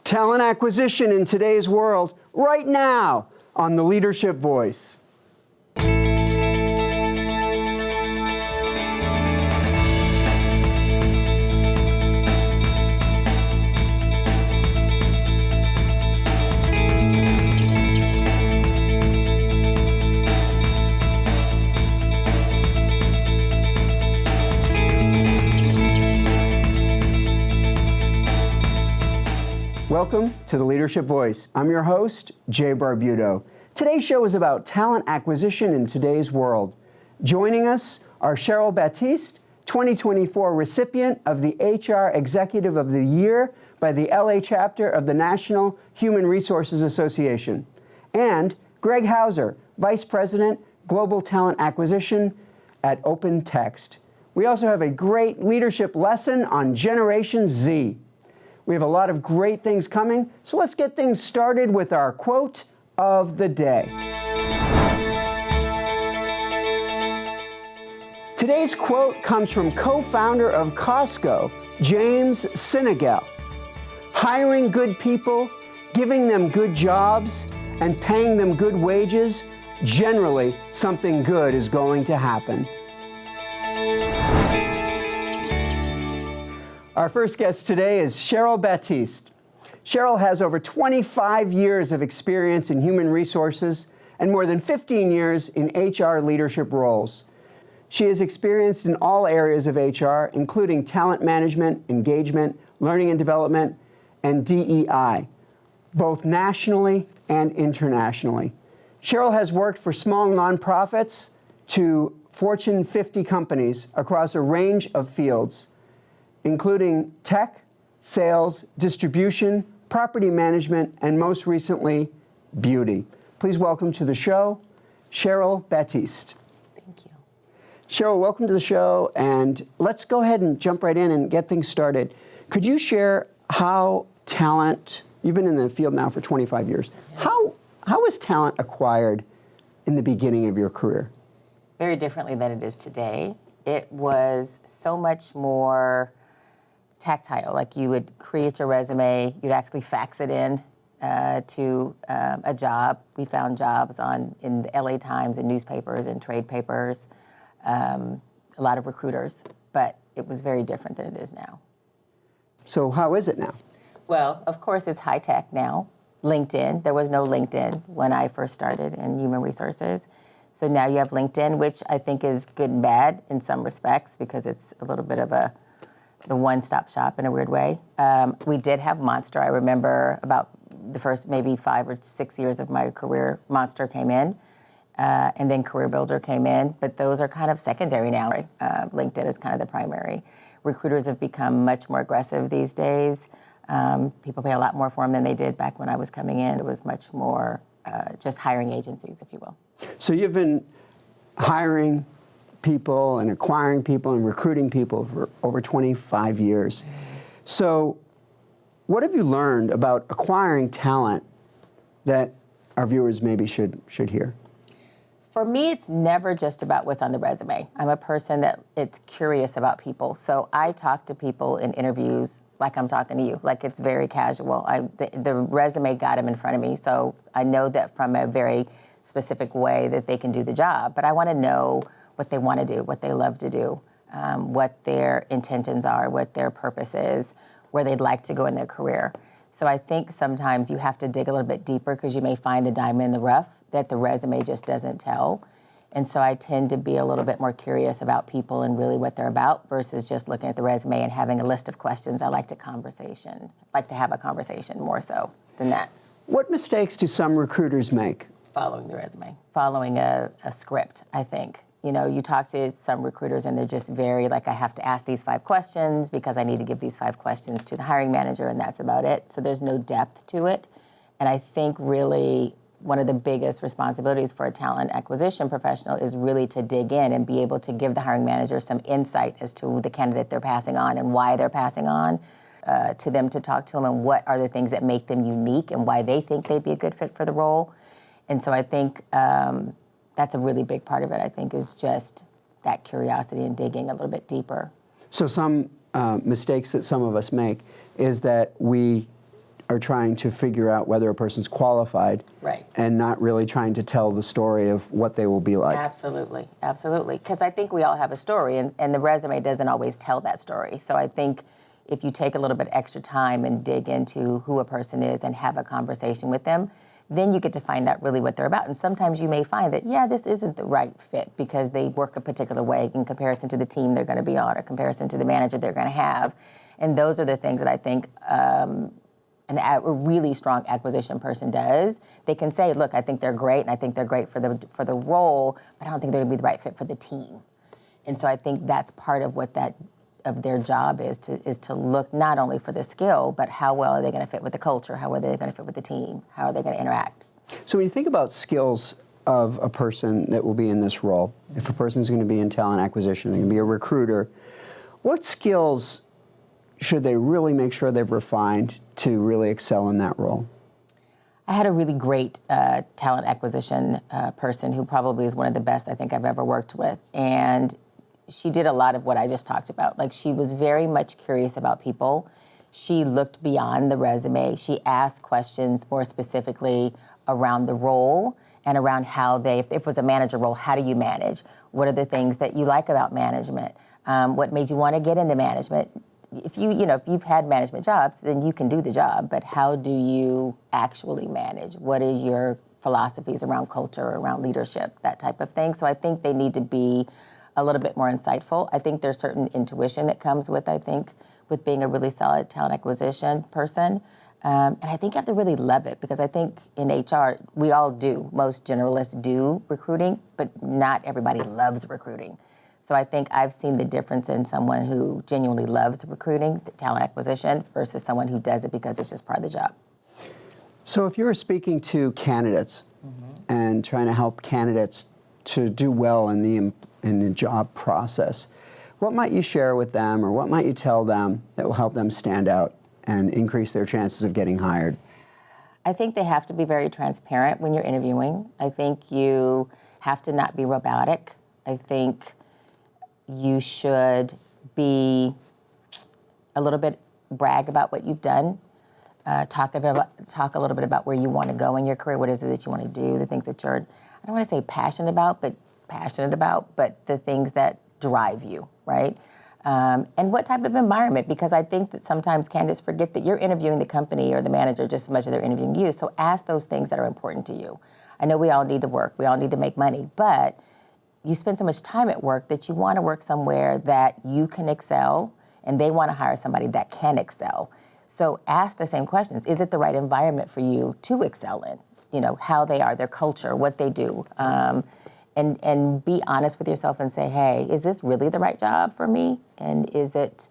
Talent acquisition in today's world, right now on the Leadership Voice. Welcome to the Leadership Voice. I'm your host, Jay Barbuto. Today's show is about talent acquisition in today's world. Joining us are Cheryl Baptiste, 2024 recipient of the HR Executive of the Year by the LA chapter of the National Human Resources Association, and Greg Hauser, Vice President, Global Talent Acquisition at OpenText. We also have a great leadership lesson on Generation Z. We have a lot of great things coming, so let's get things started with our quote of the day. Today's quote comes from co-founder of Costco, James Sinegal. Hiring good people, giving them good jobs, and paying them good wages, generally something good is going to happen. Our first guest today is Cheryl Baptiste. Cheryl has over 25 years of experience in human resources and more than 15 years in HR leadership roles. She is experienced in all areas of HR, including talent management, engagement, learning and development, and DEI, both nationally and internationally. Cheryl has worked for small nonprofits to Fortune 50 companies across a range of fields, including tech, sales, distribution, property management, and most recently, beauty. Please welcome to the show, Cheryl Baptiste. Thank you. Cheryl, welcome to the show, and let's go ahead and jump right in and get things started. Could you share how talent, you've been in the field now for 25 years, how was talent acquired in the beginning of your career? Very differently than it is today. It was so much more tactile. Like you would create your resume, you'd actually fax it in to a job. We found jobs in the LA Times and newspapers and trade papers, a lot of recruiters, but it was very different than it is now. So how is it now? Well, of course, it's high tech now. LinkedIn, there was no LinkedIn when I first started in human resources. So now you have LinkedIn, which I think is good and bad in some respects because it's a little bit of the one-stop shop in a weird way. We did have Monster. I remember about the first maybe 5 or 6 years of my career, Monster came in, and then Career Builder came in, but those are kind of secondary now. Right? LinkedIn is kind of the primary. Recruiters have become much more aggressive these days. People pay a lot more for them than they did back when I was coming in. It was much more just hiring agencies, if you will. So you've been hiring people and acquiring people and recruiting people for over 25 years. So what have you learned about acquiring talent that our viewers maybe should hear? For me, it's never just about what's on the resume. I'm a person that it's curious about people. So I talk to people in interviews like I'm talking to you, like it's very casual. The resume got them in front of me, so I know that from a very specific way that they can do the job. But I want to know what they want to do, what they love to do, what their intentions are, what their purpose is, where they'd like to go in their career. So I think sometimes you have to dig a little bit deeper because you may find a diamond in the rough that the resume just doesn't tell. And so I tend to be a little bit more curious about people and really what they're about versus just looking at the resume and having a list of questions. I like to have a conversation more so than that. What mistakes do some recruiters make? Following the resume, following a script, I think. You know, you talk to some recruiters and they're just very like, I have to ask these 5 questions because I need to give these 5 questions to the hiring manager and that's about it. So there's no depth to it. And I think really one of the biggest responsibilities for a talent acquisition professional is really to dig in and be able to give the hiring manager some insight as to the candidate they're passing on and why they're passing on to them, to talk to them and what are the things that make them unique and why they think they'd be a good fit for the role. And so I think that's a really big part of it, I think, is just that curiosity and digging a little bit deeper. So some mistakes that some of us make is that we are trying to figure out whether a person's qualified, Right. and not really trying to tell the story of what they will be like. Absolutely, absolutely. Because I think we all have a story, and the resume doesn't always tell that story. So I think if you take a little bit extra time and dig into who a person is and have a conversation with them, then you get to find out really what they're about. And sometimes you may find that, yeah, this isn't the right fit because they work a particular way in comparison to the team they're going to be on or comparison to the manager they're going to have. And those are the things that I think a really strong acquisition person does. They can say, look, I think they're great, and I think they're great for the role, but I don't think they're going to be the right fit for the team. And so I think that's part of what of their job is to look not only for the skill, but how well are they going to fit with the culture, how are they going to fit with the team, how are they going to interact. So when you think about skills of a person that will be in this role, if a person's going to be in talent acquisition, they're going to be a recruiter, what skills should they really make sure they've refined to really excel in that role? I had a really great talent acquisition person who probably is one of the best I think I've ever worked with. And she did a lot of what I just talked about. Like, she was very much curious about people. She looked beyond the resume. She asked questions more specifically around the role and around how if it was a manager role, how do you manage? What are the things that you like about management? What made you want to get into management? If you've had management jobs, then you can do the job, but how do you actually manage? What are your philosophies around culture, around leadership, that type of thing? So I think they need to be a little bit more insightful. I think there's certain intuition that comes with being a really solid talent acquisition person. And I think you have to really love it, because I think in HR, we all do, most generalists do recruiting, but not everybody loves recruiting. So I think I've seen the difference in someone who genuinely loves recruiting, the talent acquisition, versus someone who does it because it's just part of the job. So if you were speaking to candidates and trying to help candidates to do well in the job process, what might you share with them, or what might you tell them that will help them stand out and increase their chances of getting hired? I think they have to be very transparent when you're interviewing. I think you have to not be robotic. I think you should be a little bit, brag about what you've done. Talk a little bit about where you want to go in your career. What is it that you want to do? The things that you're, I don't want to say passionate about, but the things that drive you, right? And what type of environment? Because I think that sometimes candidates forget that you're interviewing the company or the manager just as much as they're interviewing you. So ask those things that are important to you. I know we all need to work. We all need to make money, but you spend so much time at work that you want to work somewhere that you can excel, and they want to hire somebody that can excel. So ask the same questions. Is it the right environment for you to excel in? You know, how they are, their culture, what they do. And be honest with yourself and say, hey, is this really the right job for me? And is it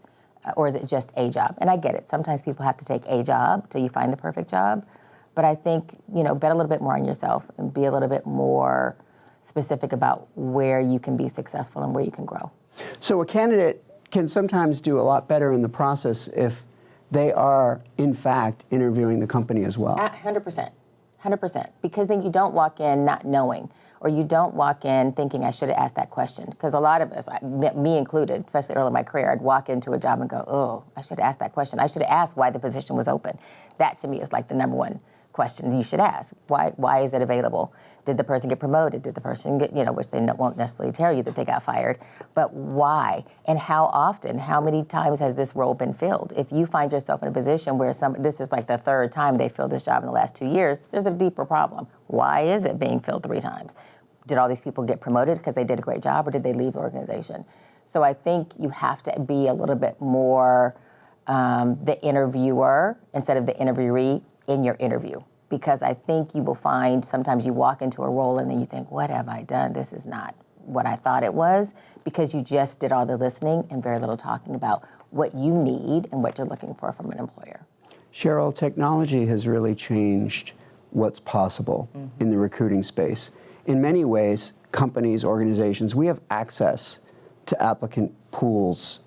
just a job? And I get it. Sometimes people have to take a job till you find the perfect job. But I think, bet a little bit more on yourself and be a little bit more specific about where you can be successful and where you can grow. So a candidate can sometimes do a lot better in the process if they are, in fact, interviewing the company as well. 100%. 100%. Because then you don't walk in not knowing, or you don't walk in thinking, I should have asked that question. Because a lot of us, me included, especially early in my career, I'd walk into a job and go, oh, I should have asked that question. I should have asked why the position was open. That, to me, is like the number one question you should ask. Why is it available? Did the person get promoted? Did the person get, which they won't necessarily tell you that they got fired, but why? And how often, how many times has this role been filled? If you find yourself in a position where this is like the third time they filled this job in the last 2 years, there's a deeper problem. Why is it being filled 3 times? Did all these people get promoted because they did a great job, or did they leave the organization? So I think you have to be a little bit more the interviewer instead of the interviewee in your interview. Because I think you will find sometimes you walk into a role and then you think, what have I done? This is not what I thought it was, because you just did all the listening and very little talking about what you need and what you're looking for from an employer. Cheryl, technology has really changed what's possible in the recruiting space. In many ways, companies, organizations, we have access to applicant pools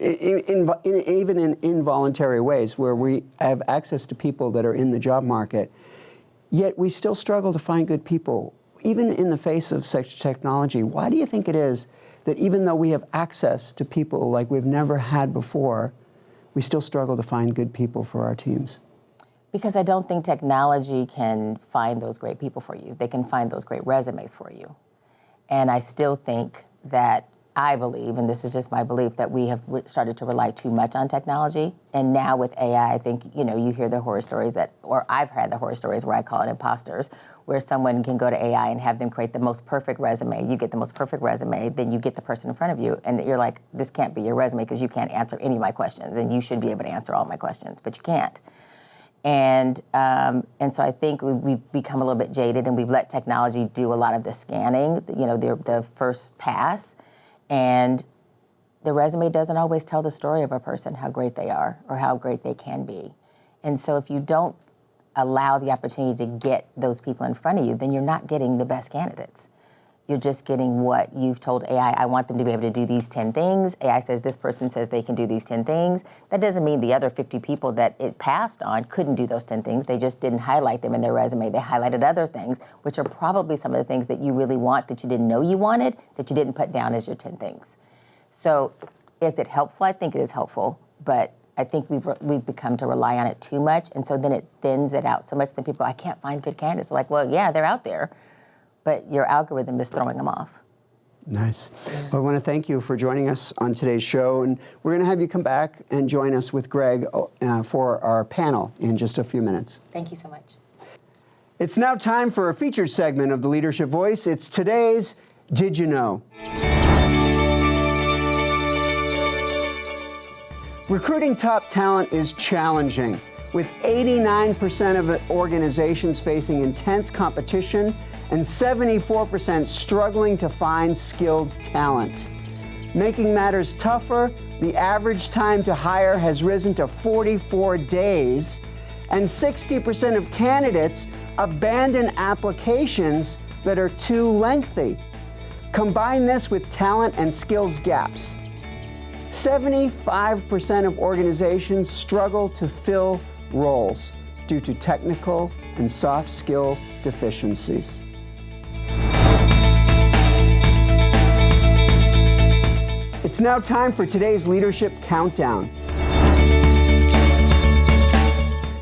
even in involuntary ways, where we have access to people that are in the job market, yet we still struggle to find good people, even in the face of such technology. Why do you think it is that even though we have access to people like we've never had before, we still struggle to find good people for our teams? Because I don't think technology can find those great people for you. They can find those great resumes for you. And I still think that I believe, and this is just my belief, that we have started to rely too much on technology. And now with AI, I think, you hear the horror stories or I've had the horror stories where I call it imposters, where someone can go to AI and have them create the most perfect resume. You get the most perfect resume, then you get the person in front of you, and you're like, this can't be your resume because you can't answer any of my questions, and you should be able to answer all my questions, but you can't. And so I think we've become a little bit jaded, and we've let technology do a lot of the scanning, the first pass. And the resume doesn't always tell the story of a person, how great they are or how great they can be. And so if you don't allow the opportunity to get those people in front of you, then you're not getting the best candidates. You're just getting what you've told AI, I want them to be able to do these 10 things. AI says this person says they can do these 10 things. That doesn't mean the other 50 people that it passed on couldn't do those 10 things. They just didn't highlight them in their resume. They highlighted other things, which are probably some of the things that you really want that you didn't know you wanted, that you didn't put down as your 10 things. So is it helpful? I think it is helpful, but I think we've become to rely on it too much, and so then it thins it out so much that people, I can't find good candidates. Like, well, yeah, they're out there, but your algorithm is throwing them off. Nice. Well, I want to thank you for joining us on today's show, and we're going to have you come back and join us with Greg for our panel in just a few minutes. Thank you so much. It's now time for a featured segment of the Leadership Voice. It's today's Did You Know? Recruiting top talent is challenging, with 89% of organizations facing intense competition and 74% struggling to find skilled talent. Making matters tougher, the average time to hire has risen to 44 days, and 60% of candidates abandon applications that are too lengthy. Combine this with talent and skills gaps. 75% of organizations struggle to fill roles due to technical and soft skill deficiencies. It's now time for today's Leadership Countdown.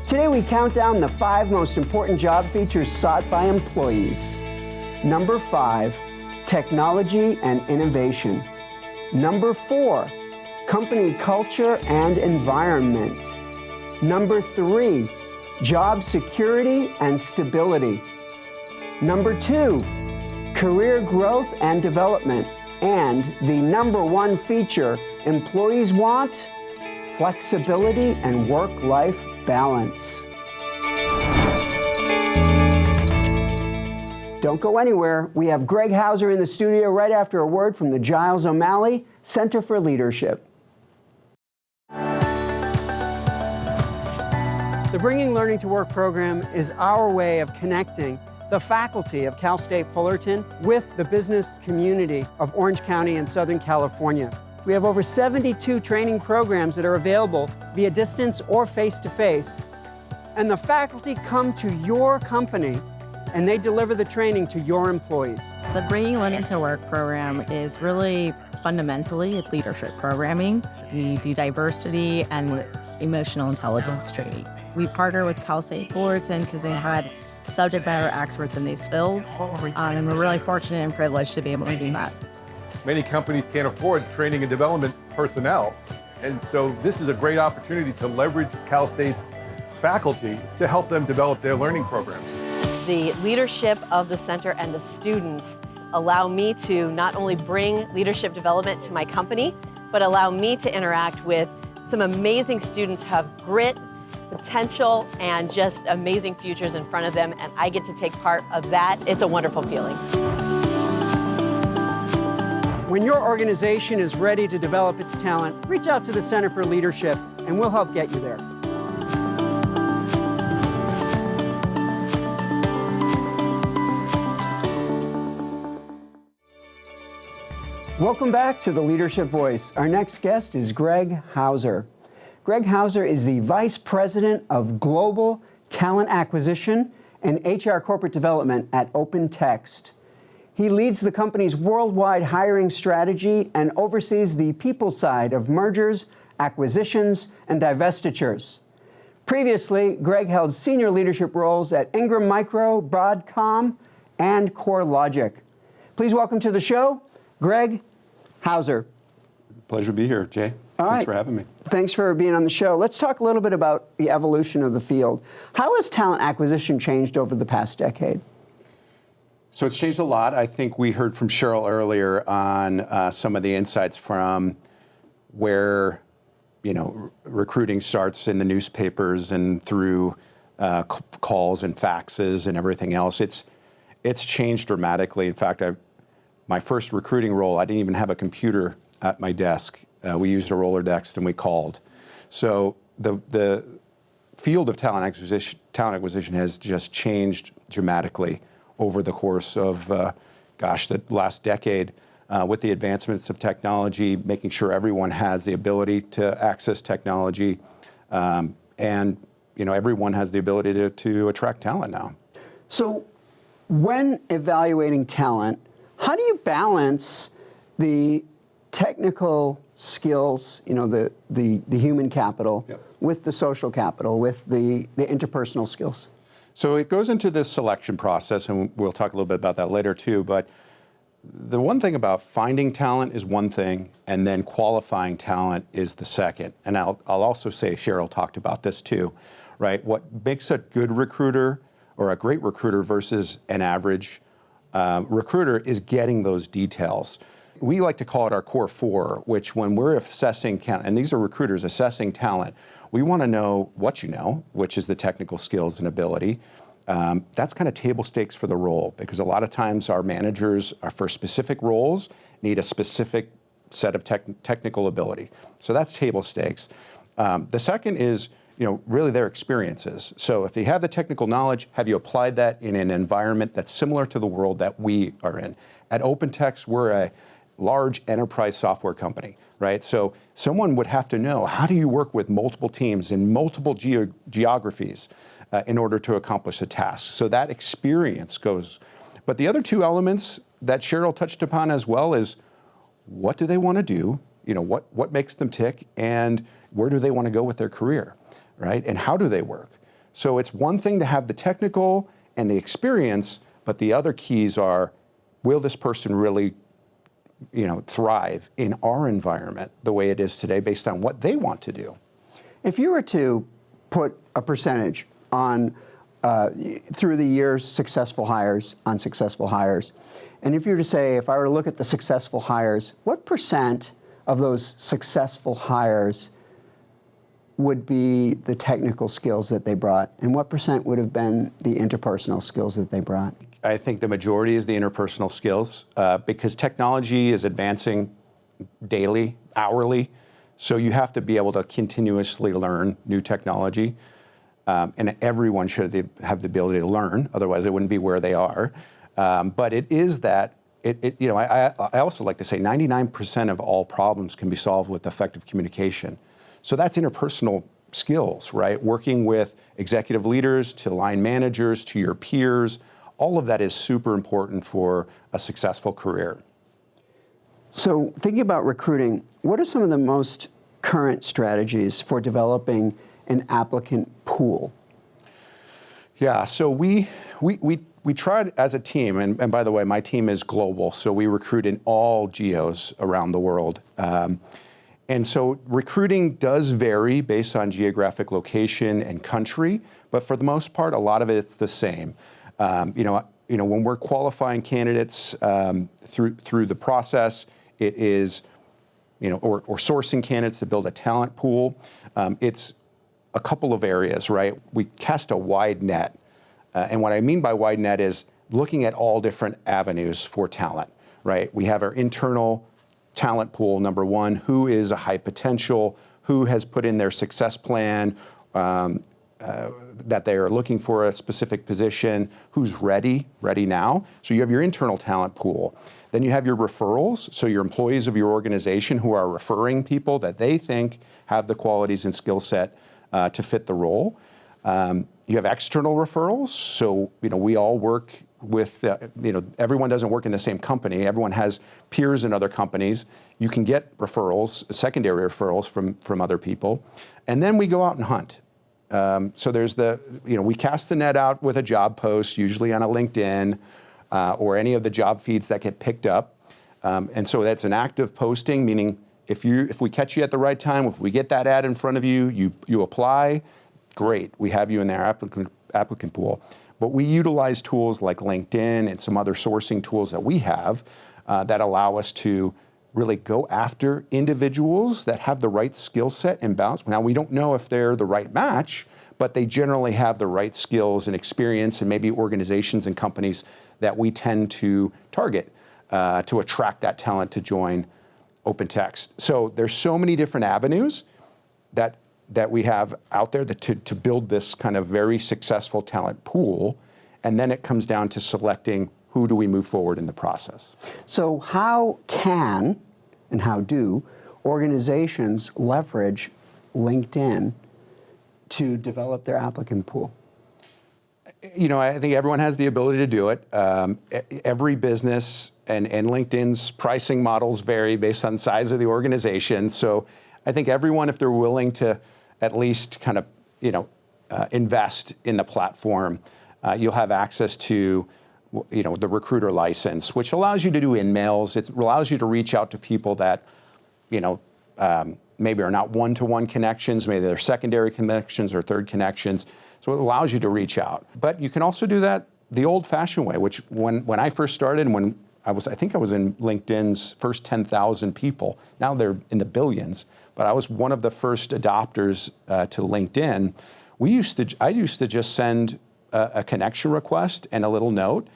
Today we count down the 5 most important job features sought by employees. Number 5, technology and innovation. Number 4, company culture and environment. Number 3, job security and stability. Number 2, career growth and development. And the number 1 feature employees want, flexibility and work-life balance. Don't go anywhere. We have Greg Hauser in the studio right after a word from the Giles O'Malley Center for Leadership. The Bringing Learning to Work program is our way of connecting the faculty of Cal State Fullerton with the business community of Orange County and Southern California. We have over 72 training programs that are available via distance or face-to-face. And the faculty come to your company and they deliver the training to your employees. The Bringing Learning to Work program is really fundamentally, it's leadership programming. We do diversity and emotional intelligence training. We partner with Cal State Fullerton because they had subject matter experts in these fields, and we're really fortunate and privileged to be able to do that. Many companies can't afford training and development personnel, and so this is a great opportunity to leverage Cal State's faculty to help them develop their learning programs. The leadership of the center and the students allow me to not only bring leadership development to my company, but allow me to interact with some amazing students who have grit, potential, and just amazing futures in front of them, and I get to take part of that. It's a wonderful feeling. When your organization is ready to develop its talent, reach out to the Center for Leadership, and we'll help get you there. Welcome back to the Leadership Voice. Our next guest is Greg Hauser. Greg Hauser is the Vice President of Global Talent Acquisition and HR Corporate Development at OpenText. He leads the company's worldwide hiring strategy and oversees the people side of mergers, acquisitions, and divestitures. Previously, Greg held senior leadership roles at Ingram Micro, Broadcom, and CoreLogic. Please welcome to the show, Greg Hauser. Pleasure to be here, Jay. Thanks for having me. Thanks for being on the show. Let's talk a little bit about the evolution of the field. How has talent acquisition changed over the past decade? So it's changed a lot. I think we heard from Cheryl earlier on some of the insights from where recruiting starts in the newspapers and through calls and faxes and everything else. It's changed dramatically. In fact, my first recruiting role, I didn't even have a computer at my desk. We used a Rolodex and we called. So the field of talent acquisition has just changed dramatically over the course of, the last decade. With the advancements of technology, making sure everyone has the ability to access technology, and everyone has the ability to attract talent now. So when evaluating talent, how do you balance the technical skills, the human capital, Yep. with the social capital, with the interpersonal skills? So it goes into this selection process, and we'll talk a little bit about that later too, but the one thing about finding talent is one thing, and then qualifying talent is the second. And I'll also say, Cheryl talked about this too, right? What makes a good recruiter or a great recruiter versus an average recruiter is getting those details. We like to call it our core four, which when we're assessing, and these are recruiters assessing talent, we want to know what you know, which is the technical skills and ability. That's kind of table stakes for the role, because a lot of times our managers are for specific roles need a specific set of technical ability. So that's table stakes. The second is, really their experiences. So if they have the technical knowledge, have you applied that in an environment that's similar to the world that we are in? At OpenText, we're a large enterprise software company, right? So someone would have to know, how do you work with multiple teams in multiple geographies in order to accomplish a task? So that experience goes. But the other two elements that Cheryl touched upon as well is, what do they want to do? What makes them tick, and where do they want to go with their career, right? And how do they work? So it's one thing to have the technical and the experience, but the other keys are, will this person really thrive in our environment the way it is today based on what they want to do? If you were to put a percentage on, through the years, successful hires, unsuccessful hires, and if you were to say, if I were to look at the successful hires, what percent of those successful hires would be the technical skills that they brought, and what percent would have been the interpersonal skills that they brought? I think the majority is the interpersonal skills, because technology is advancing daily, hourly, so you have to be able to continuously learn new technology, and everyone should have the ability to learn, otherwise they wouldn't be where they are. But it is that, I also like to say 99% of all problems can be solved with effective communication. So that's interpersonal skills, right? Working with executive leaders, to line managers, to your peers, all of that is super important for a successful career. So thinking about recruiting, what are some of the most current strategies for developing an applicant pool? Yeah, so we tried as a team, and by the way, my team is global, so we recruit in all geos around the world. And so recruiting does vary based on geographic location and country, but for the most part, a lot of it's the same. When we're qualifying candidates through the process, it is, or sourcing candidates to build a talent pool. It's a couple of areas, right? We cast a wide net. And what I mean by wide net is looking at all different avenues for talent, right? We have our internal talent pool, number one, who is a high potential, who has put in their success plan, that they are looking for a specific position, who's ready now. So you have your internal talent pool. Then you have your referrals, so your employees of your organization who are referring people that they think have the qualities and skill set to fit the role. You have external referrals, so we all work with, everyone doesn't work in the same company. Everyone has peers in other companies. You can get referrals, secondary referrals from other people. And then we go out and hunt. So there's we cast the net out with a job post, usually on a LinkedIn or any of the job feeds that get picked up. And so that's an active posting, meaning if we catch you at the right time, if we get that ad in front of you, you apply, great, we have you in their applicant pool. But we utilize tools like LinkedIn and some other sourcing tools that we have that allow us to really go after individuals that have the right skill set and balance. Now, we don't know if they're the right match, but they generally have the right skills and experience, and maybe organizations and companies that we tend to target to attract that talent to join OpenText. So there's so many different avenues that we have out there to build this kind of very successful talent pool, and then it comes down to selecting who do we move forward in the process. So how can and how do organizations leverage LinkedIn to develop their applicant pool? I think everyone has the ability to do it. Every business and LinkedIn's pricing models vary based on the size of the organization. So I think everyone, if they're willing to at least kind of, invest in the platform, you'll have access to, the recruiter license, which allows you to do in-mails. It allows you to reach out to people that, maybe are not one-to-one connections, maybe they're secondary connections or third connections. So it allows you to reach out. But you can also do that the old-fashioned way, which when I first started, and I think I was in LinkedIn's first 10,000 people. Now they're in the billions, but I was one of the first adopters to LinkedIn. I used to just send a connection request and a little note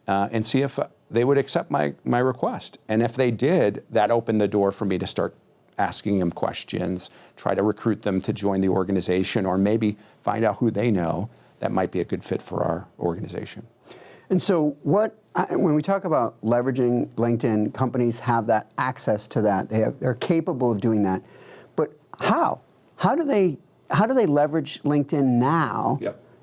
and see if they would accept my request. And if they did, that opened the door for me to start asking them questions, try to recruit them to join the organization, or maybe find out who they know that might be a good fit for our organization. And so when we talk about leveraging LinkedIn, companies have that access to that. They're capable of doing that. But how? How do they leverage LinkedIn now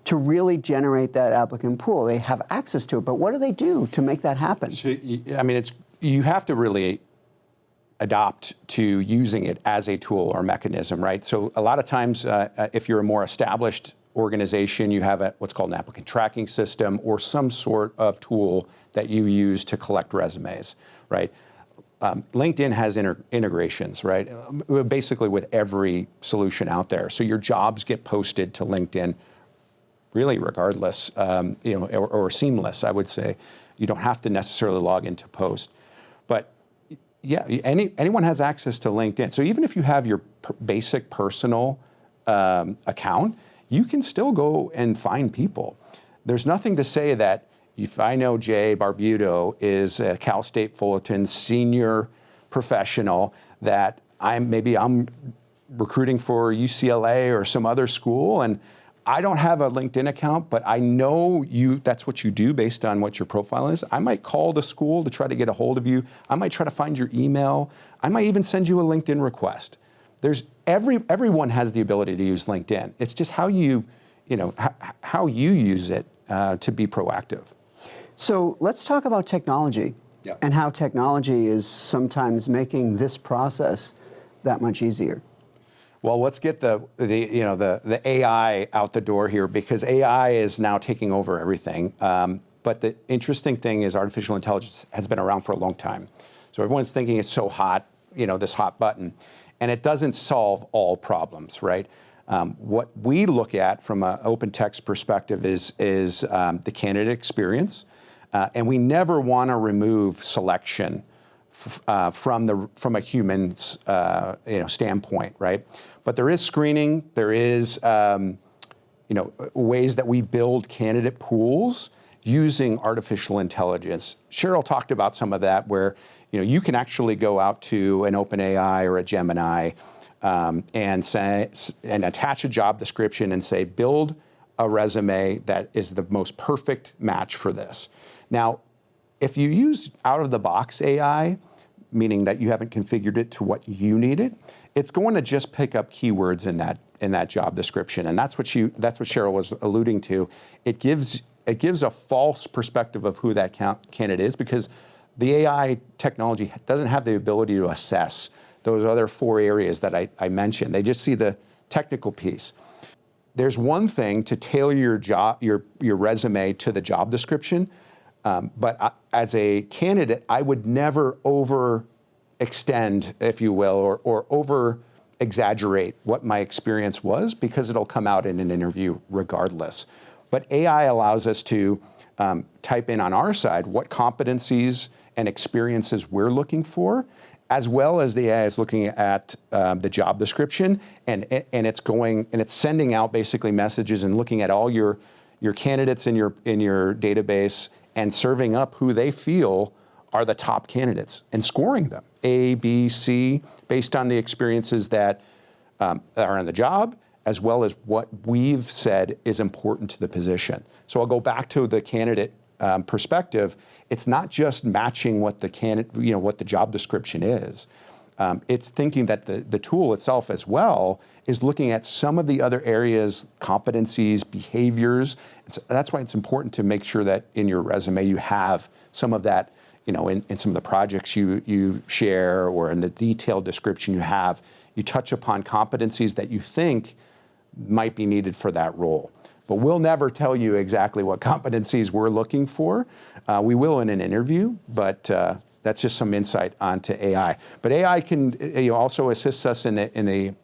to really generate that applicant pool? They have access to it, but what do they do to make that happen? So, you have to really adopt to using it as a tool or mechanism, right? So a lot of times, if you're a more established organization, you have what's called an applicant tracking system or some sort of tool that you use to collect resumes, right? LinkedIn has integrations, right? Basically with every solution out there. So your jobs get posted to LinkedIn really regardless, or seamless, I would say. You don't have to necessarily log in to post. But yeah, anyone has access to LinkedIn. So even if you have your basic personal account, you can still go and find people. There's nothing to say that if I know Jay Barbuto is a Cal State Fullerton senior professional, that I'm recruiting for UCLA or some other school, and I don't have a LinkedIn account, but I know that's what you do based on what your profile is. I might call the school to try to get a hold of you. I might try to find your email. I might even send you a LinkedIn request. Everyone has the ability to use LinkedIn. It's just how you use it to be proactive. So let's talk about technology and how technology is sometimes making this process that much easier. Well, let's get the AI out the door here, because AI is now taking over everything. But the interesting thing is artificial intelligence has been around for a long time. So everyone's thinking it's so hot, this hot button. And it doesn't solve all problems, right? What we look at from an OpenText perspective is the candidate experience. And we never want to remove selection from a human standpoint, right? But there is screening. There is ways that we build candidate pools using artificial intelligence. Cheryl talked about some of that, where you can actually go out to an OpenAI or a Gemini and attach a job description and say, build a resume that is the most perfect match for this. Now, if you use out-of-the-box AI, meaning that you haven't configured it to what you needed, it's going to just pick up keywords in that job description, and that's what Cheryl was alluding to. It gives it gives a false perspective of who that candidate is, because the AI technology doesn't have the ability to assess those other 4 areas that I mentioned. They just see the technical piece. There's one thing to tailor your resume to the job description, but as a candidate, I would never overextend, if you will, or over exaggerate what my experience was, because it'll come out in an interview regardless. But AI allows us to type in on our side what competencies and experiences we're looking for, as well as the AI is looking at the job description, and it's sending out basically messages and looking at all your candidates in your database and serving up who they feel are the top candidates and scoring them A, B, C based on the experiences that are on the job, as well as what we've said is important to the position. So I'll go back to the candidate perspective. It's not just matching what the job description is. It's thinking that the tool itself as well is looking at some of the other areas, competencies, behaviors. So that's why it's important to make sure that in your resume you have some of that, in some of the projects you share, or in the detailed description you touch upon competencies that you think might be needed for that role. But we'll never tell you exactly what competencies we're looking for. We will in an interview, but that's just some insight onto AI. But AI can also assist us in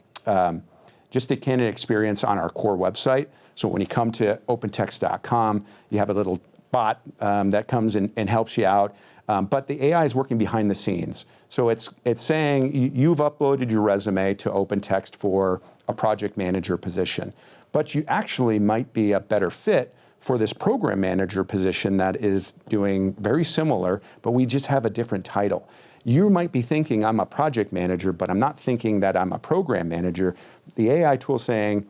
just the candidate experience on our core website. So when you come to opentext.com, you have a little bot that comes and helps you out. But the AI is working behind the scenes. So it's saying you've uploaded your resume to OpenText for a project manager position, but you actually might be a better fit for this program manager position that is doing very similar, but we just have a different title. You might be thinking I'm a project manager, but I'm not thinking that I'm a program manager. The AI tool saying,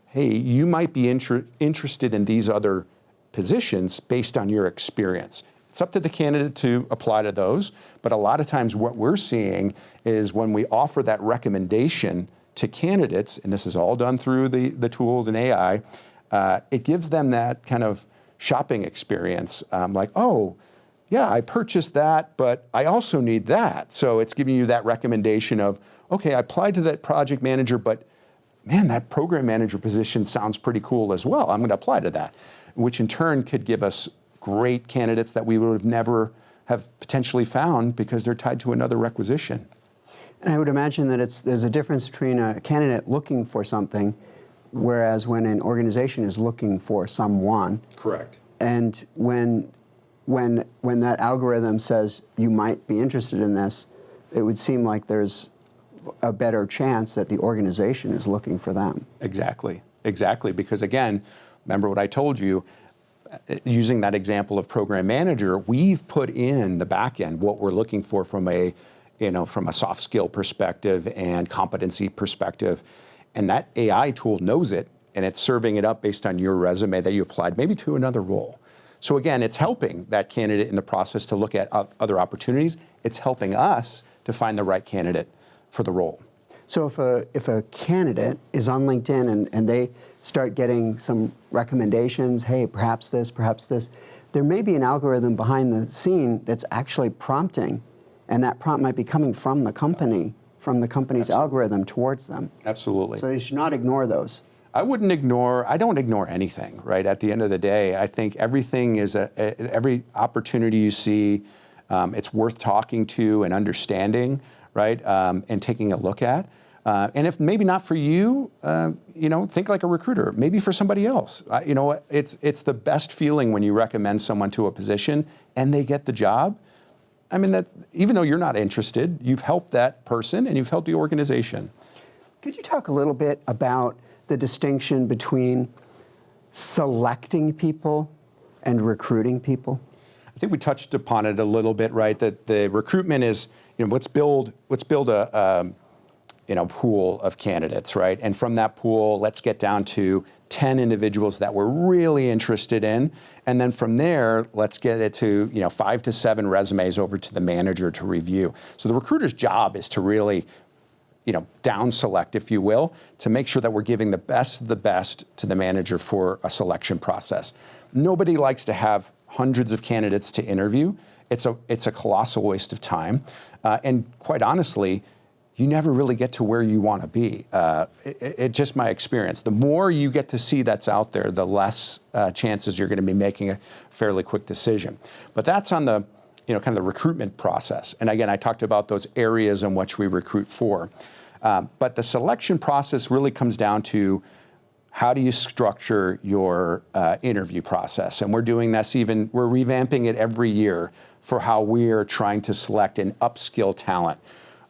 hey, you might be interested in these other positions based on your experience. It's up to the candidate to apply to those, but a lot of times what we're seeing is when we offer that recommendation to candidates, and this is all done through the tools and AI, it gives them that kind of shopping experience, like, oh, yeah, I purchased that, but I also need that. So it's giving you that recommendation of, okay, I applied to that project manager, but man, that program manager position sounds pretty cool as well. I'm going to apply to that, which in turn could give us great candidates that we would have never have potentially found because they're tied to another requisition. And I would imagine that there's a difference between a candidate looking for something, whereas when an organization is looking for someone. Correct. And when that algorithm says you might be interested in this, it would seem like there's a better chance that the organization is looking for them. Exactly, because again, remember what I told you, using that example of program manager, we've put in the back end what we're looking for from a soft skill perspective and competency perspective. And that AI tool knows it, and it's serving it up based on your resume that you applied maybe to another role. So again, it's helping that candidate in the process to look at other opportunities. It's helping us to find the right candidate for the role. So if a candidate is on LinkedIn and they start getting some recommendations, hey, perhaps this, there may be an algorithm behind the scene that's actually prompting, and that prompt might be coming from the company, from the company's algorithm towards them. Absolutely. So they should not ignore those. I don't ignore anything, right? At the end of the day, I think everything is every opportunity you see, it's worth talking to and understanding, right? And taking a look at. And if maybe not for you, think like a recruiter. Maybe for somebody else. It's the best feeling when you recommend someone to a position and they get the job. I mean, that even though you're not interested, you've helped that person and you've helped the organization. Could you talk a little bit about the distinction between selecting people and recruiting people? I think we touched upon it a little bit, right? That the recruitment is, let's build a pool of candidates, right? And from that pool, let's get down to 10 individuals that we're really interested in. And then from there, let's get it to 5 to 7 resumes over to the manager to review. So the recruiter's job is to really down select, if you will, to make sure that we're giving the best of the best to the manager for a selection process. Nobody likes to have hundreds of candidates to interview. It's a colossal waste of time. And quite honestly, you never really get to where you want to be. It's just my experience. The more you get to see that's out there, the less chances you're going to be making a fairly quick decision. But that's on the kind of the recruitment process. And again, I talked about those areas in which we recruit for. But the selection process really comes down to how do you structure your interview process? And we're doing this we're revamping it every year for how we're trying to select and upskill talent.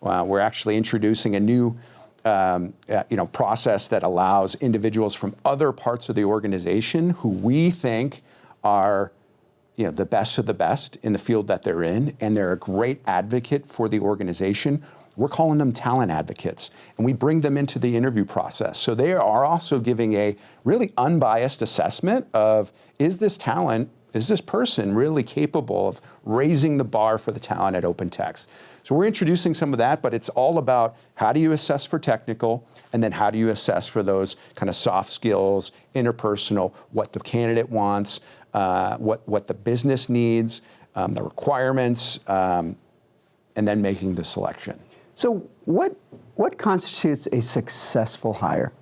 We're actually introducing a new process that allows individuals from other parts of the organization who we think are the best of the best in the field that they're in, and they're a great advocate for the organization. We're calling them talent advocates, and we bring them into the interview process. So they are also giving a really unbiased assessment of, is this person really capable of raising the bar for the talent at OpenText? So we're introducing some of that, but it's all about how do you assess for technical, and then how do you assess for those kind of soft skills, interpersonal, what the candidate wants, what the business needs, the requirements, and then making the selection. So what constitutes a successful hire?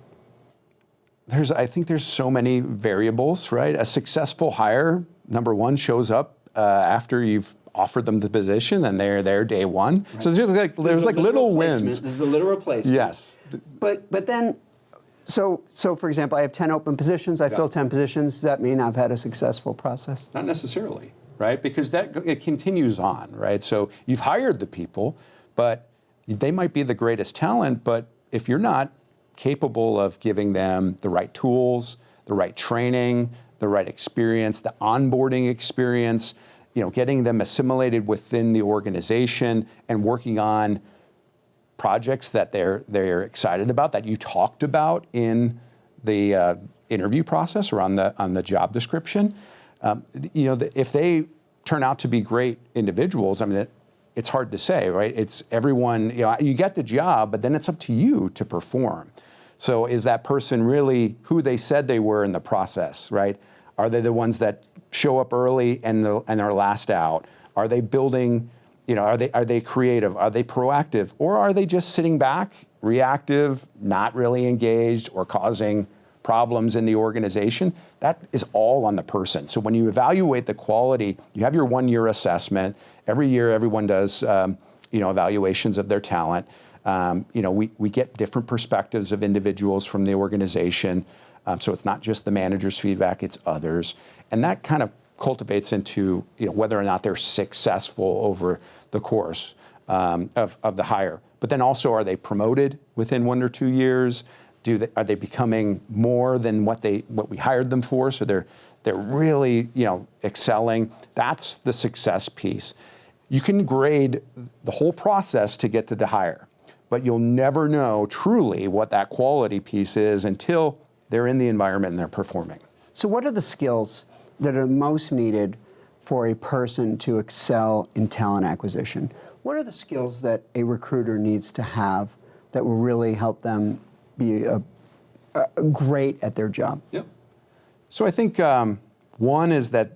I think there's so many variables, right? A successful hire, number one, shows up after you've offered them the position and they're there day one. Right. So there's like little wins. This is the literal placement. Yes. But then, so for example, I have 10 open positions. I fill 10 positions. Does that mean I've had a successful process? Not necessarily, right? Because it continues on, right? So you've hired the people, but they might be the greatest talent, but if you're not capable of giving them the right tools, the right training, the right experience, the onboarding experience, getting them assimilated within the organization and working on projects that they're excited about, that you talked about in the interview process or on the job description. If they turn out to be great individuals, I mean, it's hard to say, right? It's everyone, you get the job, but then it's up to you to perform. So is that person really who they said they were in the process, right? Are they the ones that show up early and are last out? Are they building, are they creative? Are they proactive? Or are they just sitting back, reactive, not really engaged, or causing problems in the organization? That is all on the person. So when you evaluate the quality, you have your 1-year assessment. Every year, everyone does evaluations of their talent. We get different perspectives of individuals from the organization. So it's not just the manager's feedback, it's others. And that kind of cultivates into whether or not they're successful over the course of the hire. But then also, are they promoted within 1 or 2 years? Are they becoming more than what we hired them for? So they're really excelling. That's the success piece. You can grade the whole process to get to the hire, but you'll never know truly what that quality piece is until they're in the environment and they're performing. So what are the skills that are most needed for a person to excel in talent acquisition? What are the skills that a recruiter needs to have that will really help them be great at their job? Yep. So I think one is that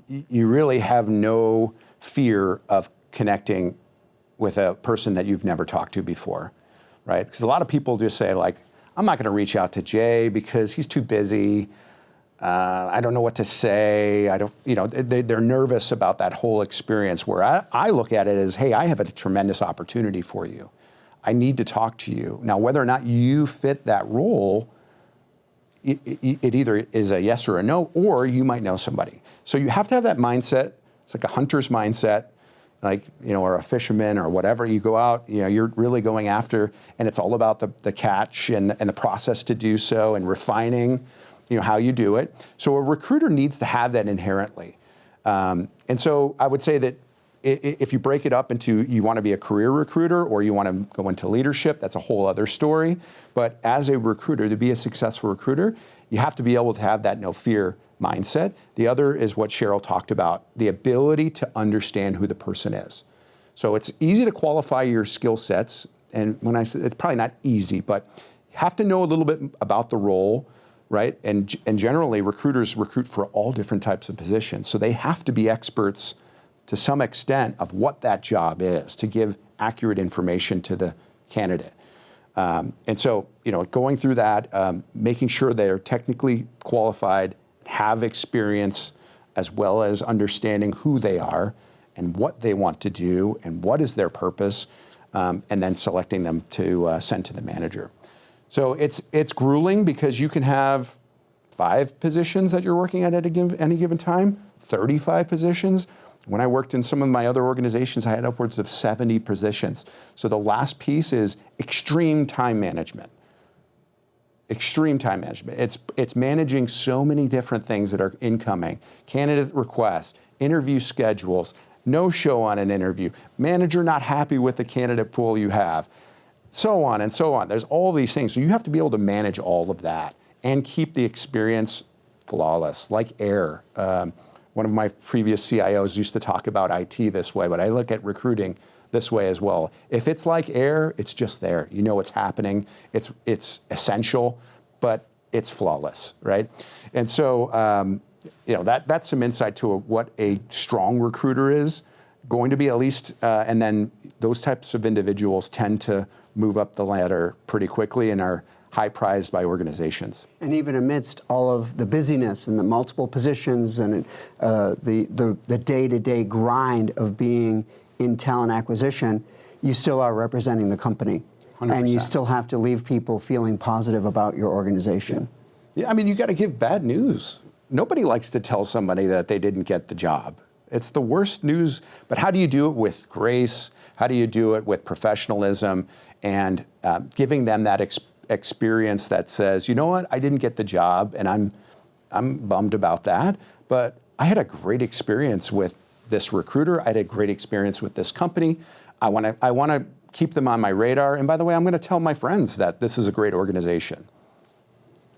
you really have no fear of connecting with a person that you've never talked to before, right? Because a lot of people just say, like, I'm not going to reach out to Jay because he's too busy. I don't know what to say. They're nervous about that whole experience, where I look at it as, hey, I have a tremendous opportunity for you. I need to talk to you. Now, whether or not you fit that role, it either is a yes or a no, or you might know somebody. So you have to have that mindset. It's like a hunter's mindset, or a fisherman or whatever. You go out, you're really going after, and it's all about the catch and the process to do so, and refining, how you do it. So a recruiter needs to have that inherently. And so I would say that if you break it up into, you want to be a career recruiter or you want to go into leadership, that's a whole other story. But as a recruiter, to be a successful recruiter, you have to be able to have that no fear mindset. The other is what Cheryl talked about, the ability to understand who the person is. So it's easy to qualify your skill sets and when I say it's probably not easy, but you have to know a little bit about the role, right? And generally, recruiters recruit for all different types of positions. So they have to be experts to some extent of what that job is to give accurate information to the candidate. And so, going through that, making sure they're technically qualified, have experience, as well as understanding who they are and what they want to do and what is their purpose, and then selecting them to send to the manager. So it's grueling because you can have 5 positions that you're working at any given time, 35 positions. When I worked in some of my other organizations, I had upwards of 70 positions. So the last piece is extreme time management. Extreme time management. It's managing so many different things that are incoming. Candidate requests, interview schedules, no show on an interview, manager not happy with the candidate pool you have, so on and so on. There's all these things. So you have to be able to manage all of that and keep the experience flawless, like air. One of my previous CIOs used to talk about IT this way, but I look at recruiting this way as well. If it's like air, it's just there. You know what's happening. It's essential, but it's flawless, right? And so, that's some insight to what a strong recruiter is going to be, at least. And then those types of individuals tend to move up the ladder pretty quickly and are high prized by organizations. And even amidst all of the busyness and the multiple positions and the day-to-day grind of being in talent acquisition, you still are representing the company. 100%. And you still have to leave people feeling positive about your organization. Yeah, I mean, you got to give bad news. Nobody likes to tell somebody that they didn't get the job. It's the worst news. But how do you do it with grace? How do you do it with professionalism and giving them that experience that says, you know what, I didn't get the job and I'm bummed about that, but I had a great experience with this recruiter. I had a great experience with this company. I want to keep them on my radar. And by the way, I'm going to tell my friends that this is a great organization.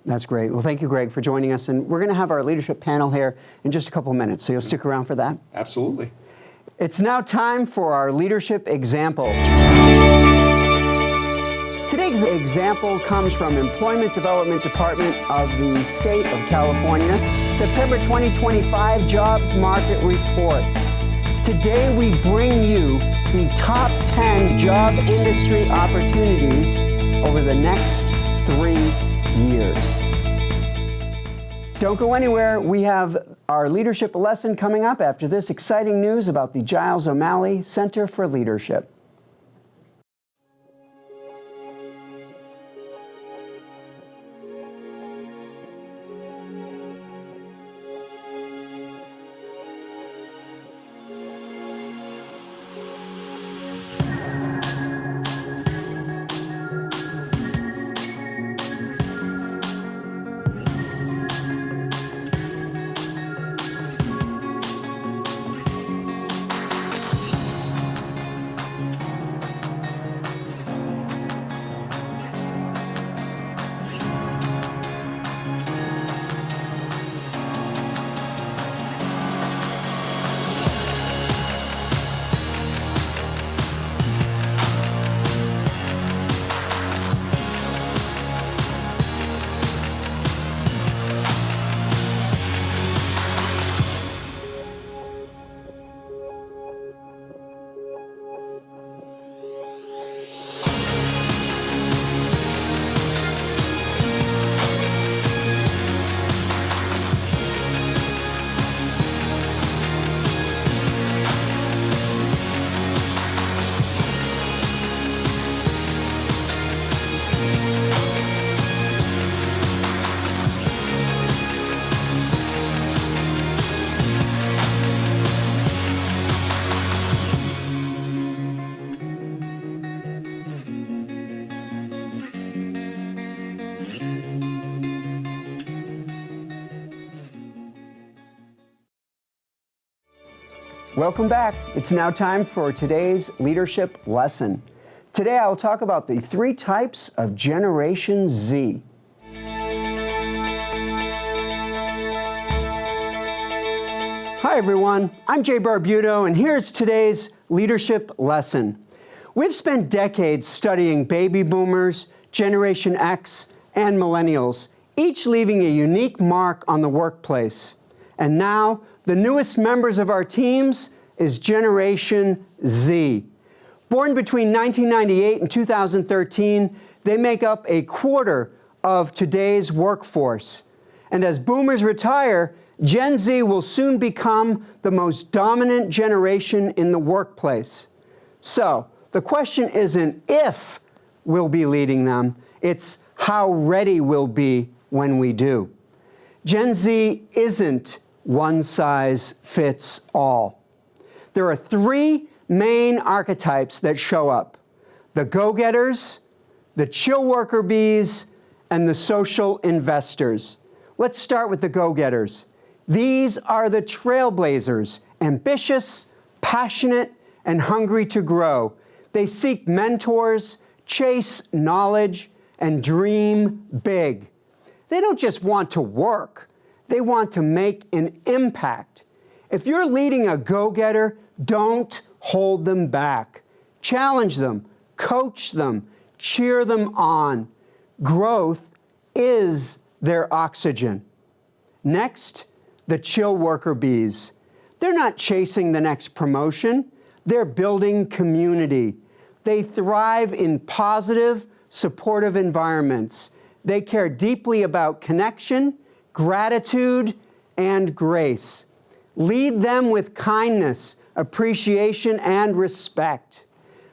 That's great. Well, thank you, Greg, for joining us. And we're going to have our leadership panel here in just a couple of minutes, so you'll stick around for that. Absolutely. It's now time for our leadership example. Today's example comes from Employment Development Department of the State of California, September 2025 Jobs Market Report. Today we bring you the top 10 job industry opportunities over the next 3 years. Don't go anywhere. We have our leadership lesson coming up after this exciting news about the Giles O'Malley Center for Leadership. Welcome back. It's now time for today's leadership lesson. Today I'll talk about the 3 types of Generation Z. Hi everyone, I'm Jay Barbuto and here's today's leadership lesson. We've spent decades studying baby boomers, Generation X, and millennials, each leaving a unique mark on the workplace. And now, the newest members of our teams is Generation Z. Born between 1998 and 2013, they make up a quarter of today's workforce. And as boomers retire, Gen Z will soon become the most dominant generation in the workplace. So, the question isn't if we'll be leading them, it's how ready we'll be when we do. Gen Z isn't one size fits all. There are three main archetypes that show up: the go-getters, the chill worker bees, and the social investors. Let's start with the go-getters. These are the trailblazers, ambitious, passionate, and hungry to grow. They seek mentors, chase knowledge, and dream big. They don't just want to work, they want to make an impact. If you're leading a go-getter, don't hold them back. Challenge them, coach them, cheer them on. Growth is their oxygen. Next, the chill worker bees. They're not chasing the next promotion, they're building community. They thrive in positive, supportive environments. They care deeply about connection, gratitude, and grace. Lead them with kindness, appreciation, and respect.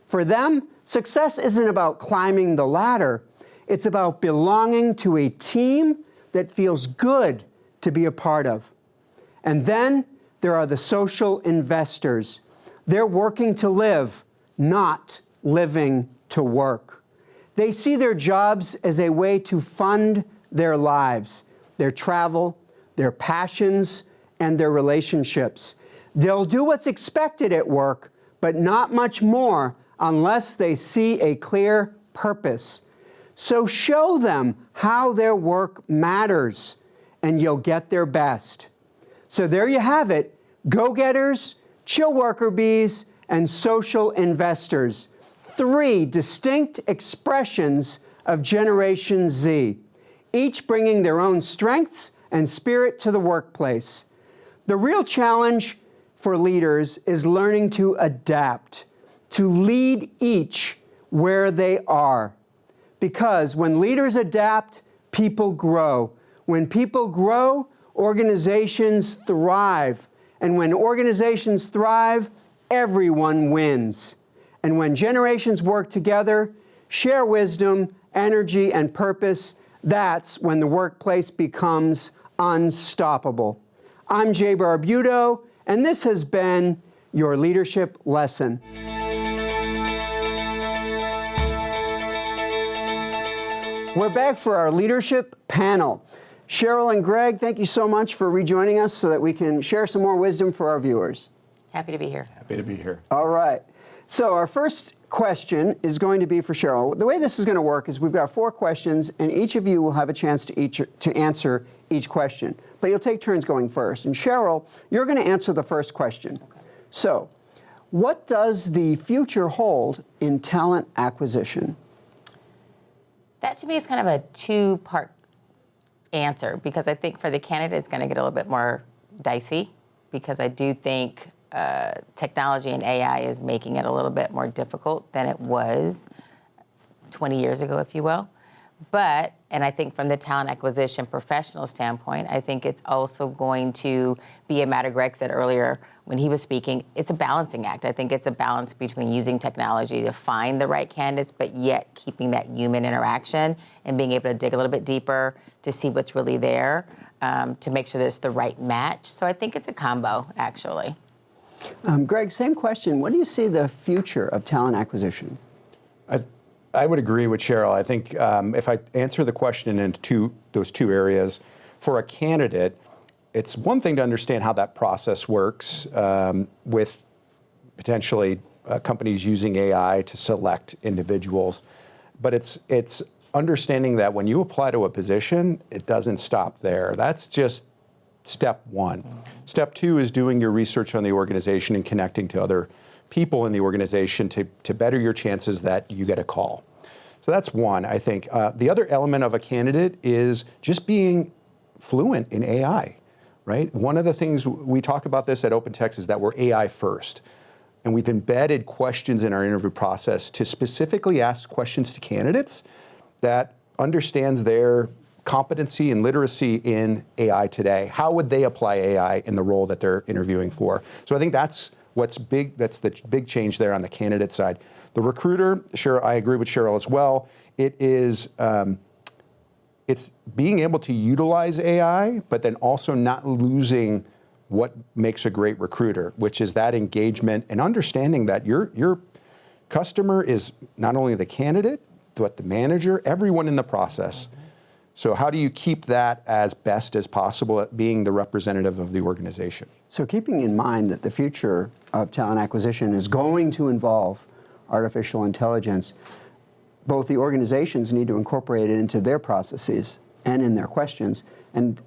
For them, success isn't about climbing the ladder. It's about belonging to a team that feels good to be a part of. And then there are the social investors. They're working to live, not living to work. They see their jobs as a way to fund their lives, their travel, their passions, and their relationships. They'll do what's expected at work, but not much more unless they see a clear purpose. So show them how their work matters, and you'll get their best. So there you have it, go-getters, chill worker bees, and social investors. Three distinct expressions of Generation Z, each bringing their own strengths and spirit to the workplace. The real challenge for leaders is learning to adapt, to lead each where they are. Because when leaders adapt, people grow. When people grow, organizations thrive. And when organizations thrive, everyone wins. And when generations work together, share wisdom, energy, and purpose, that's when the workplace becomes unstoppable. I'm Jay Barbuto, and this has been your Leadership Lesson. We're back for our leadership panel. Cheryl and Greg, thank you so much for rejoining us so that we can share some more wisdom for our viewers. Happy to be here. Happy to be here. All right. So our first question is going to be for Cheryl. The way this is going to work is we've got 4 questions, and each of you will have a chance to answer each question. But you'll take turns going first. And Cheryl, you're going to answer the first question. Okay. So, what does the future hold in talent acquisition? That to me is kind of a 2-part answer, because I think for the candidate it's going to get a little bit more dicey, because I do think technology and AI is making it a little bit more difficult than it was 20 years ago, if you will. But, and I think from the talent acquisition professional standpoint, I think it's also going to be a matter, Greg said earlier when he was speaking, it's a balancing act. I think it's a balance between using technology to find the right candidates, but yet keeping that human interaction and being able to dig a little bit deeper to see what's really there, to make sure that it's the right match. So I think it's a combo, actually. Greg, same question. What do you see the future of talent acquisition? I would agree with Cheryl. I think if I answer the question into those two areas, for a candidate, it's one thing to understand how that process works with potentially companies using AI to select individuals, but it's understanding that when you apply to a position, it doesn't stop there. That's just step one. Step two is doing your research on the organization and connecting to other people in the organization to better your chances that you get a call. So that's one, I think. The other element of a candidate is just being fluent in AI, right? One of the things we talk about this at OpenText is that we're AI first. And we've embedded questions in our interview process to specifically ask questions to candidates that understands their competency and literacy in AI today. How would they apply AI in the role that they're interviewing for? So I think that's what's big. That's the big change there on the candidate side. The recruiter, Cheryl, I agree with Cheryl as well. It is, it's being able to utilize AI, but then also not losing what makes a great recruiter, which is that engagement and understanding that your customer is not only the candidate, but the manager, everyone in the process. So how do you keep that as best as possible at being the representative of the organization? So keeping in mind that the future of talent acquisition is going to involve artificial intelligence, both the organizations need to incorporate it into their processes and in their questions, and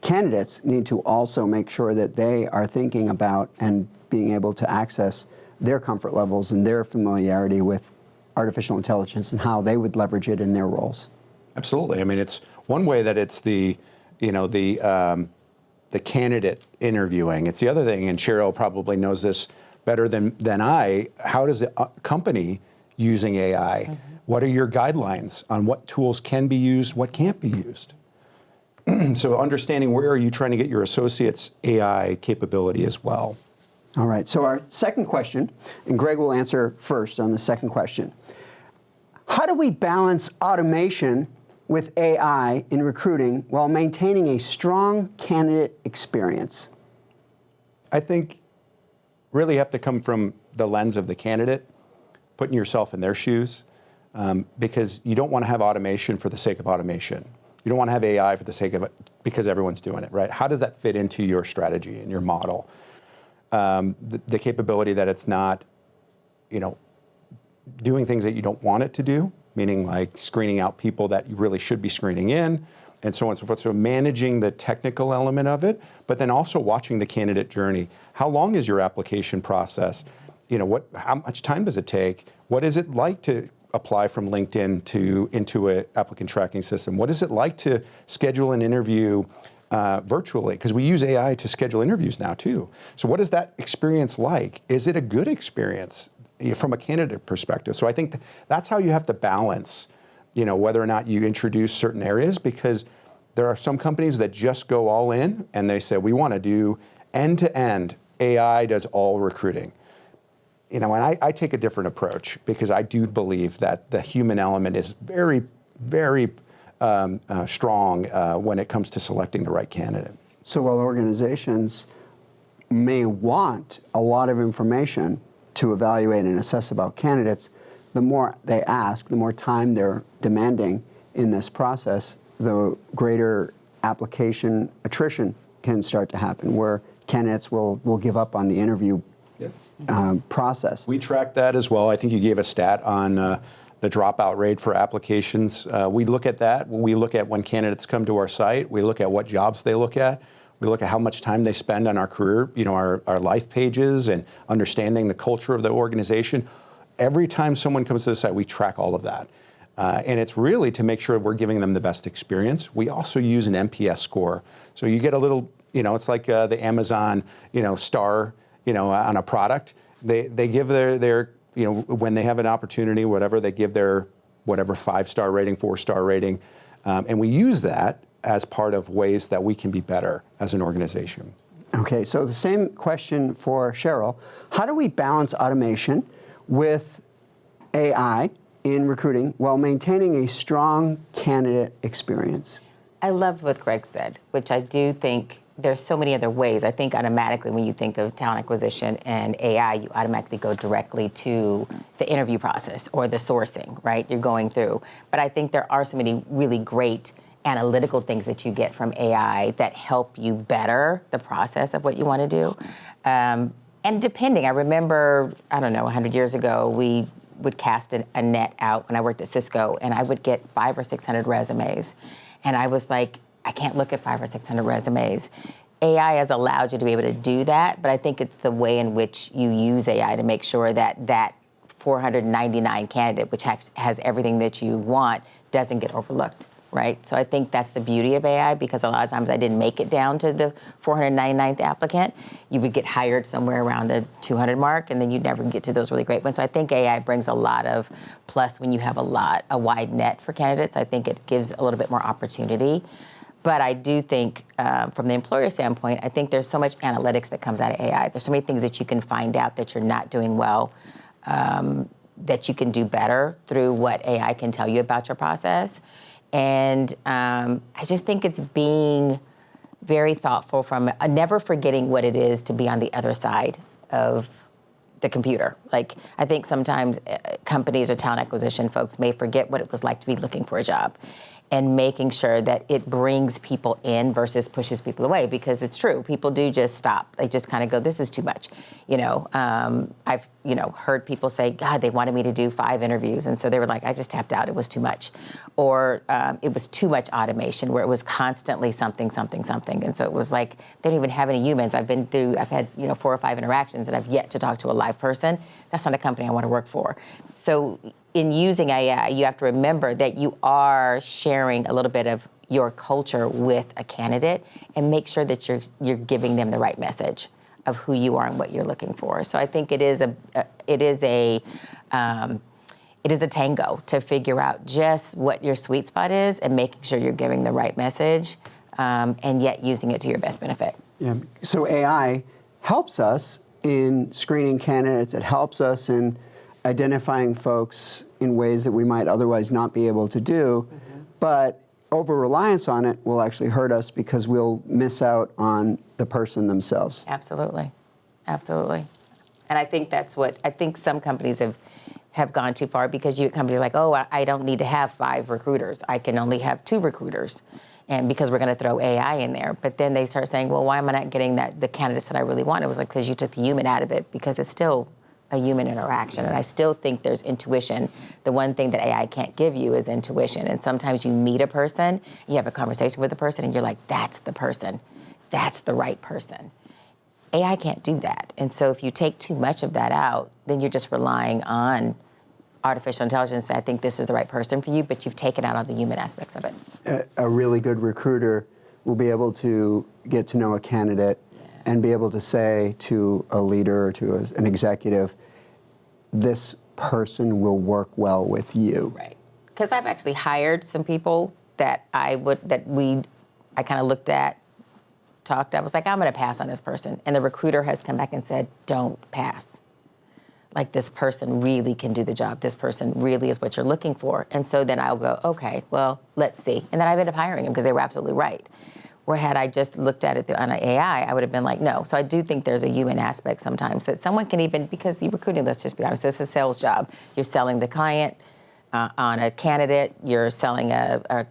candidates need to also make sure that they are thinking about and being able to access their comfort levels and their familiarity with artificial intelligence and how they would leverage it in their roles. Absolutely. I mean, it's one way that it's the candidate interviewing. It's the other thing, and Cheryl probably knows this better than I. How does a company using AI? Mm-hmm. What are your guidelines on what tools can be used, what can't be used? So understanding where are you trying to get your associates' AI capability as well. All right, so our second question, and Greg will answer first on the second question. How do we balance automation with AI in recruiting while maintaining a strong candidate experience? I think really have to come from the lens of the candidate, putting yourself in their shoes, because you don't want to have automation for the sake of automation. You don't want to have AI for the sake of it because everyone's doing it, right? How does that fit into your strategy and your model? The capability that it's not, doing things that you don't want it to do, meaning like screening out people that you really should be screening in, and so on and so forth. So managing the technical element of it, but then also watching the candidate journey. How long is your application process? How much time does it take? What is it like to apply from LinkedIn into an applicant tracking system? What is it like to schedule an interview virtually? Because we use AI to schedule interviews now too. So what is that experience like? Is it a good experience from a candidate perspective? So I think that's how you have to balance, whether or not you introduce certain areas, because there are some companies that just go all in and they say, we want to do end-to-end. AI does all recruiting. And I take a different approach because I do believe that the human element is very, very strong when it comes to selecting the right candidate. So while organizations may want a lot of information to evaluate and assess about candidates, the more they ask, the more time they're demanding in this process, the greater application attrition can start to happen, where candidates will give up on the interview process. We track that as well. I think you gave a stat on the dropout rate for applications. We look at that. We look at when candidates come to our site. We look at what jobs they look at. We look at how much time they spend on our career, our life pages, and understanding the culture of the organization. Every time someone comes to the site, we track all of that. And it's really to make sure we're giving them the best experience. We also use an NPS score. So you get a little, it's like the Amazon, star, on a product. They give their when they have an opportunity, whatever, they give their whatever 5-star rating, 4-star rating. And we use that as part of ways that we can be better as an organization. Okay, so the same question for Cheryl. How do we balance automation with AI in recruiting while maintaining a strong candidate experience? I loved what Greg said, which I do think there's so many other ways. I think automatically when you think of talent acquisition and AI, you automatically go directly to the interview process or the sourcing, right? You're going through. But I think there are so many really great analytical things that you get from AI that help you better the process of what you want to do. And depending, I remember, 100 years ago, we would cast a net out when I worked at Cisco, and I would get 500 or 600 resumes. And I was like, I can't look at 500 or 600 resumes. AI has allowed you to be able to do that, but I think it's the way in which you use AI to make sure that that 499 candidate, which has everything that you want, doesn't get overlooked, right? So I think that's the beauty of AI, because a lot of times I didn't make it down to the 499th applicant. You would get hired somewhere around the 200 mark, and then you'd never get to those really great ones. So I think AI brings a lot of plus when you have a wide net for candidates. I think it gives a little bit more opportunity. But I do think, from the employer standpoint, I think there's so much analytics that comes out of AI. There's so many things that you can find out that you're not doing well, that you can do better through what AI can tell you about your process. And I just think it's being very thoughtful from never forgetting what it is to be on the other side of the computer. Like, I think sometimes companies or talent acquisition folks may forget what it was like to be looking for a job, and making sure that it brings people in versus pushes people away, because it's true. People do just stop. They just kind of go, this is too much. I've heard people say, God, they wanted me to do 5 interviews. And so they were like, I just tapped out. It was too much. Or it was too much automation, where it was constantly something. And so it was like, they don't even have any humans. I've had 4 or 5 interactions, and I've yet to talk to a live person. That's not a company I want to work for. So in using AI, you have to remember that you are sharing a little bit of your culture with a candidate, and make sure that you're giving them the right message of who you are and what you're looking for. So I think it is a tango to figure out just what your sweet spot is, and making sure you're giving the right message, and yet using it to your best benefit. Yeah. So AI helps us in screening candidates. It helps us in identifying folks in ways that we might otherwise not be able to do, but over-reliance on it will actually hurt us, because we'll miss out on the person themselves. Absolutely. And I think I think some companies have gone too far, because you get companies like, oh, I don't need to have 5 recruiters. I can only have 2 recruiters, and because we're going to throw AI in there. But then they start saying, well, why am I not getting the candidates that I really want? It was like, because you took the human out of it, because it's still a human interaction. And I still think there's intuition. The one thing that AI can't give you is intuition. And sometimes you meet a person, you have a conversation with a person, and you're like, that's the person. That's the right person. AI can't do that. And so if you take too much of that out, then you're just relying on artificial intelligence. I think this is the right person for you, but you've taken out all the human aspects of it. A really good recruiter will be able to get to know a candidate and be able to say to a leader or to an executive, this person will work well with you. Right. Because I've actually hired some people that I kind of looked at, talked. I was like, I'm going to pass on this person. And the recruiter has come back and said, don't pass. Like, this person really can do the job. This person really is what you're looking for. And so then I'll go, okay, well, let's see. And then I ended up hiring them because they were absolutely right. Where had I just looked at it on an AI, I would have been like, no. So I do think there's a human aspect sometimes that someone can even, because you're recruiting, let's just be honest, this is a sales job. You're selling the client on a candidate. You're selling a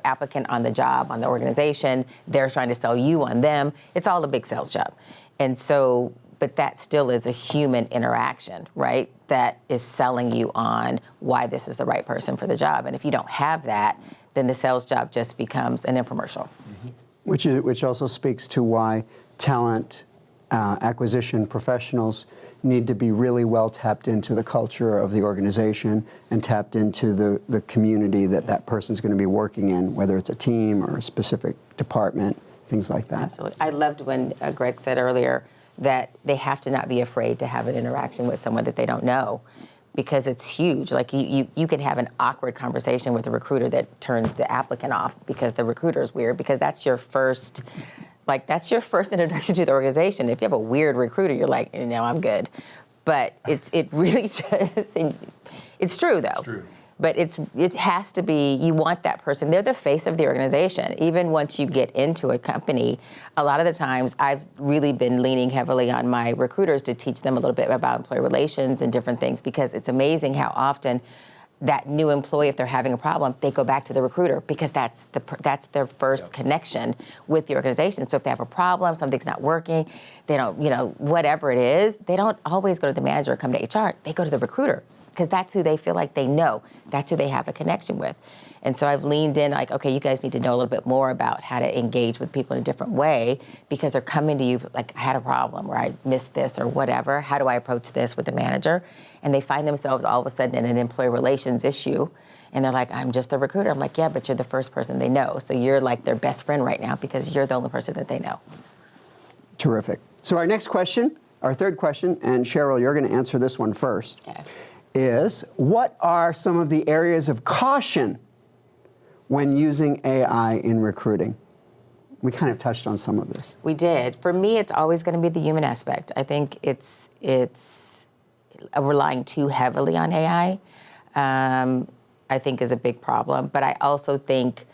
applicant on the job, on the organization. They're trying to sell you on them. It's all a big sales job. And so, but that still is a human interaction, right? That is selling you on why this is the right person for the job. And if you don't have that, then the sales job just becomes an infomercial. Mm-hmm. Which also speaks to why talent acquisition professionals need to be really well tapped into the culture of the organization and tapped into the community that person's going to be working in, whether it's a team or a specific department, things like that. Absolutely. I loved when Greg said earlier that they have to not be afraid to have an interaction with someone that they don't know, because it's huge. Like, you can have an awkward conversation with a recruiter that turns the applicant off because the recruiter is weird, because that's your first introduction to the organization. If you have a weird recruiter, you're like, no, I'm good. But it really does. It's true, though. It's true. But it has to be, you want that person. They're the face of the organization. Even once you get into a company, a lot of the times I've really been leaning heavily on my recruiters to teach them a little bit about employee relations and different things, because it's amazing how often that new employee, if they're having a problem, they go back to the recruiter, because that's their first connection with the organization. So if they have a problem, something's not working, they don't, whatever it is, they don't always go to the manager or come to HR. They go to the recruiter. because that's who they feel like they know. That's who they have a connection with. And so I've leaned in like, okay, you guys need to know a little bit more about how to engage with people in a different way, because they're coming to you like, I had a problem, or I missed this, or whatever. How do I approach this with the manager? And they find themselves all of a sudden in an employee relations issue. And they're like, I'm just a recruiter. I'm like, yeah, but you're the first person they know. So you're like their best friend right now because you're the only person that they know. Terrific. So our next question, our third question, and Cheryl, you're going to answer this one first, Okay. is what are some of the areas of caution when using AI in recruiting? We kind of touched on some of this. We did. For me, it's always going to be the human aspect. I think it's relying too heavily on AI. I think is a big problem. But I also think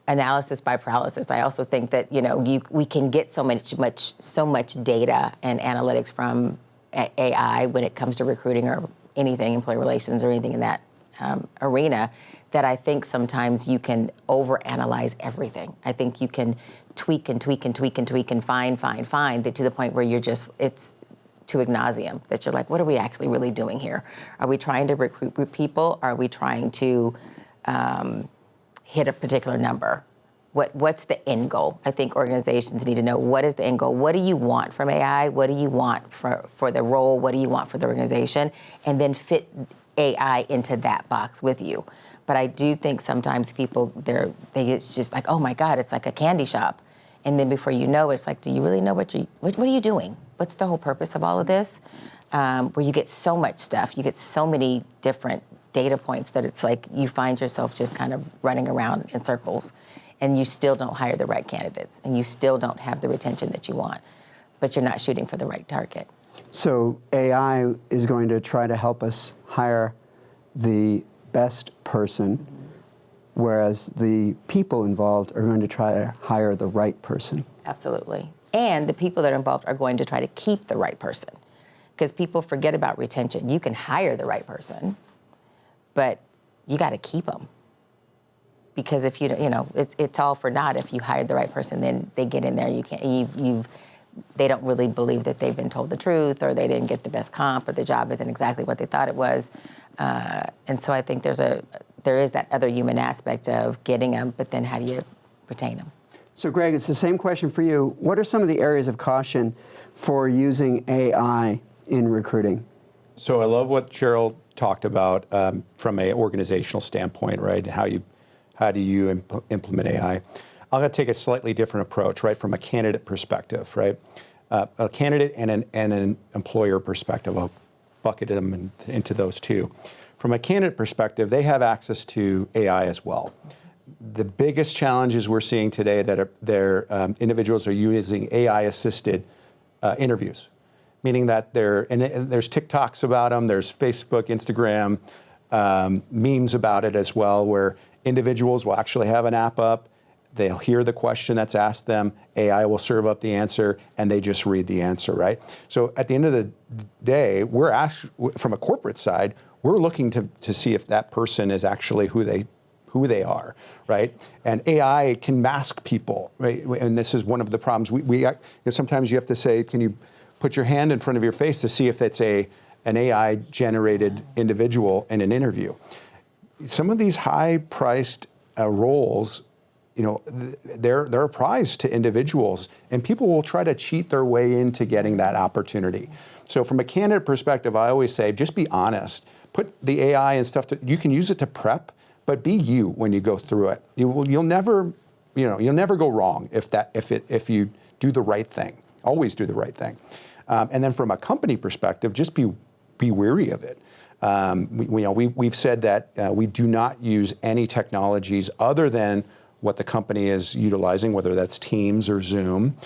analysis by paralysis. I also think that we can get so much data and analytics from AI when it comes to recruiting or anything, employee relations or anything in that arena, that I think sometimes you can overanalyze everything. I think you can tweak and tweak and tweak and tweak and find that to the point where it's to ad nauseum, that you're like, what are we actually really doing here? Are we trying to recruit people? Are we trying to hit a particular number? What's the end goal? I think organizations need to know, what is the end goal? What do you want from AI? What do you want for the role? What do you want for the organization? And then fit AI into that box with you. But I do think sometimes people, it's just like, oh my God, it's like a candy shop. And then before you know, it's like, do you really know what are you doing? What's the whole purpose of all of this? Where you get so much stuff, you get so many different data points that it's like you find yourself just kind of running around in circles, and you still don't hire the right candidates, and you still don't have the retention that you want, but you're not shooting for the right target. So AI is going to try to help us hire the best person, whereas the people involved are going to try to hire the right person. Absolutely. And the people that are involved are going to try to keep the right person, because people forget about retention. You can hire the right person, but you got to keep them. Because if it's all for naught. If you hired the right person, then they get in there. They don't really believe that they've been told the truth, or they didn't get the best comp, or the job isn't exactly what they thought it was. And so I think there is that other human aspect of getting them, but then how do you retain them? So Greg, it's the same question for you. What are some of the areas of caution for using AI in recruiting? So I love what Cheryl talked about from an organizational standpoint, right? How do you implement AI? I'm going to take a slightly different approach, right? From a candidate perspective, right? A candidate and an employer perspective. I'll bucket them into those two. From a candidate perspective, they have access to AI as well. The biggest challenges we're seeing today that individuals are using AI-assisted interviews, meaning that there's TikToks about them, there's Facebook, Instagram, memes about it as well, where individuals will actually have an app up, they'll hear the question that's asked them, AI will serve up the answer, and they just read the answer, right? So at the end of the day, we're asked, from a corporate side, we're looking to see if that person is actually who they are, right? And AI can mask people, right? And this is one of the problems. Sometimes you have to say, can you put your hand in front of your face to see if it's an AI-generated individual in an interview? Some of these high-priced roles, they're a prize to individuals, and people will try to cheat their way into getting that opportunity. So from a candidate perspective, I always say, just be honest. Put the AI and stuff, you can use it to prep, but be you when you go through it. You'll never go wrong if you do the right thing. Always do the right thing. And then from a company perspective, just be wary of it. We've said that we do not use any technologies other than what the company is utilizing, whether that's Teams or Zoom,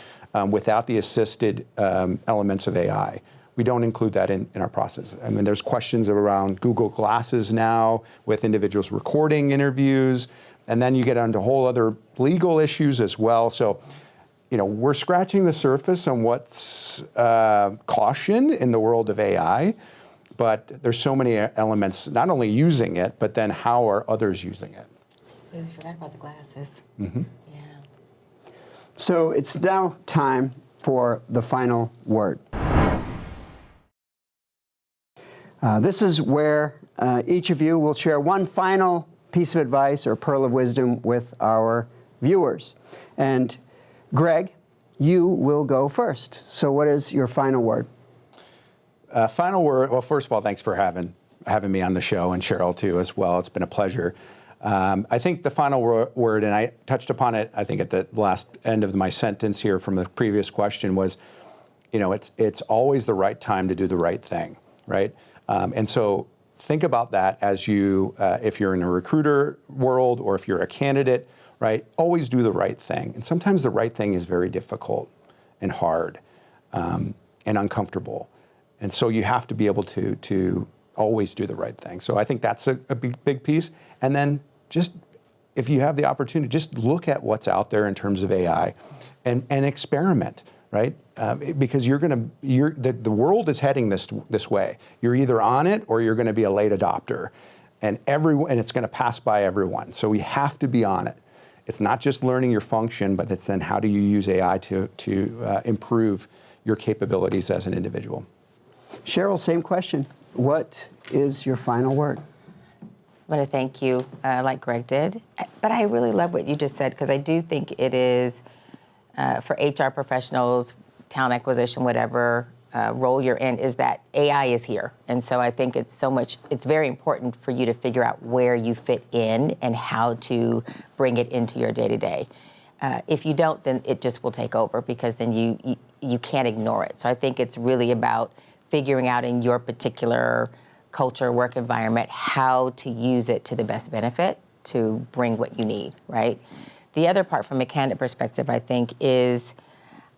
without the assisted elements of AI. We don't include that in our process. I mean, there's questions around Google Glasses now with individuals recording interviews, and then you get onto whole other legal issues as well. So, we're scratching the surface on what's caution in the world of AI, but there's so many elements, not only using it, but then how are others using it? I forgot about the glasses. Mm-hmm. Yeah. So it's now time for the final word. This is where each of you will share one final piece of advice or pearl of wisdom with our viewers. And Greg, you will go first. So what is your final word? Final word, well, first of all, thanks for having me on the show, and Cheryl too as well. It's been a pleasure. I think the final word, and I touched upon it, I think at the last end of my sentence here from the previous question was, it's always the right time to do the right thing, right? And so think about that as you, if you're in a recruiter world or if you're a candidate, right? Always do the right thing. And sometimes the right thing is very difficult and hard and uncomfortable. And so you have to be able to always do the right thing. So I think that's a big piece. And then just, if you have the opportunity, just look at what's out there in terms of AI and experiment, right? Because the world is heading this way. You're either on it or you're going to be a late adopter. And it's going to pass by everyone. So we have to be on it. It's not just learning your function, but it's then how do you use AI to improve your capabilities as an individual. Cheryl, same question. What is your final word? I want to thank you, like Greg did. But I really love what you just said, because I do think it is, for HR professionals, talent acquisition, whatever role you're in, is that AI is here. And so I think it's very important for you to figure out where you fit in and how to bring it into your day-to-day. If you don't, then it just will take over, because then you can't ignore it. So I think it's really about figuring out in your particular culture, work environment, how to use it to the best benefit to bring what you need, right? The other part from a candidate perspective, I think, is,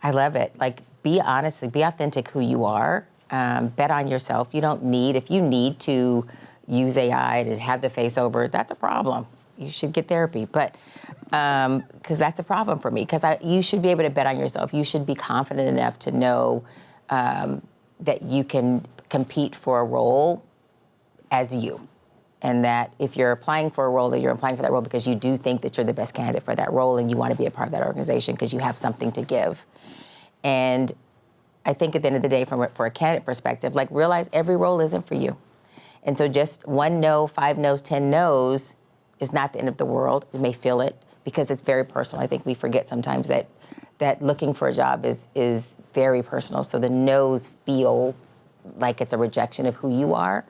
I love it. Like, be authentic who you are. Bet on yourself. If you need to use AI to have the face over, that's a problem. You should get therapy, but because that's a problem for me. Because you should be able to bet on yourself. You should be confident enough to know that you can compete for a role as you. And that if you're applying for a role, that you're applying for that role because you do think that you're the best candidate for that role and you want to be a part of that organization because you have something to give. And I think at the end of the day, for a candidate perspective, like, realize every role isn't for you. And so just 1 no, 5 no's, 10 no's is not the end of the world. You may feel it because it's very personal. I think we forget sometimes that looking for a job is very personal. So the no's feel like it's a rejection of who you are.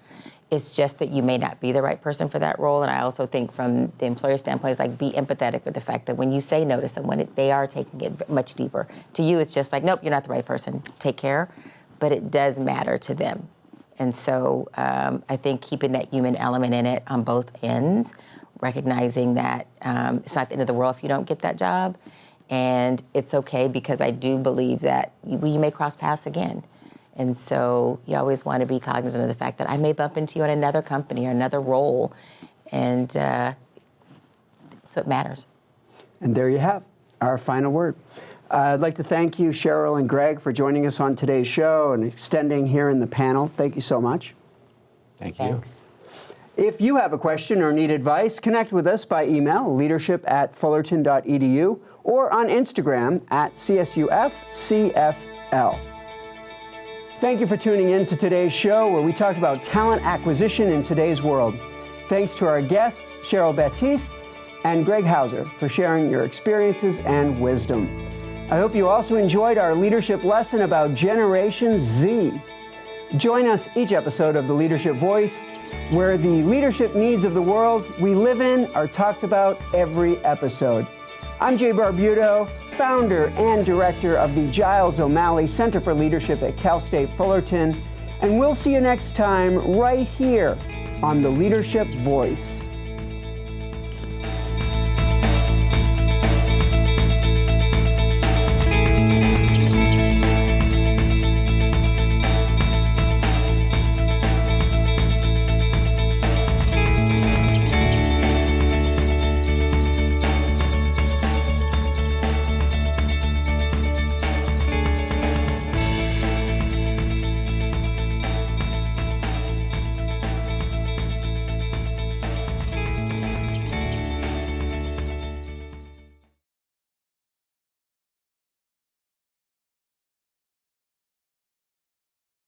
It's just that you may not be the right person for that role. And I also think from the employer standpoint, it's like, be empathetic with the fact that when you say no to someone, they are taking it much deeper. To you, it's just like, nope, you're not the right person. Take care. But it does matter to them. And so I think keeping that human element in it on both ends, recognizing that it's not the end of the world if you don't get that job. And it's okay, because I do believe that you may cross paths again. And so you always want to be cognizant of the fact that I may bump into you in another company or another role. And so it matters. And there you have our final word. I'd like to thank you, Cheryl and Greg, for joining us on today's show and extending here in the panel. Thank you so much. Thank you. Thanks. If you have a question or need advice, connect with us by email, leadership@fullerton.edu, or on Instagram @CSUF_CFL. Thank you for tuning in to today's show, where we talked about talent acquisition in today's world. Thanks to our guests, Cheryl Baptiste and Greg Hauser, for sharing your experiences and wisdom. I hope you also enjoyed our leadership lesson about Generation Z. Join us each episode of The Leadership Voice, where the leadership needs of the world we live in are talked about every episode. I'm Jay Barbuto, founder and director of the Giles O'Malley Center for Leadership at Cal State Fullerton, and we'll see you next time right here on The Leadership Voice.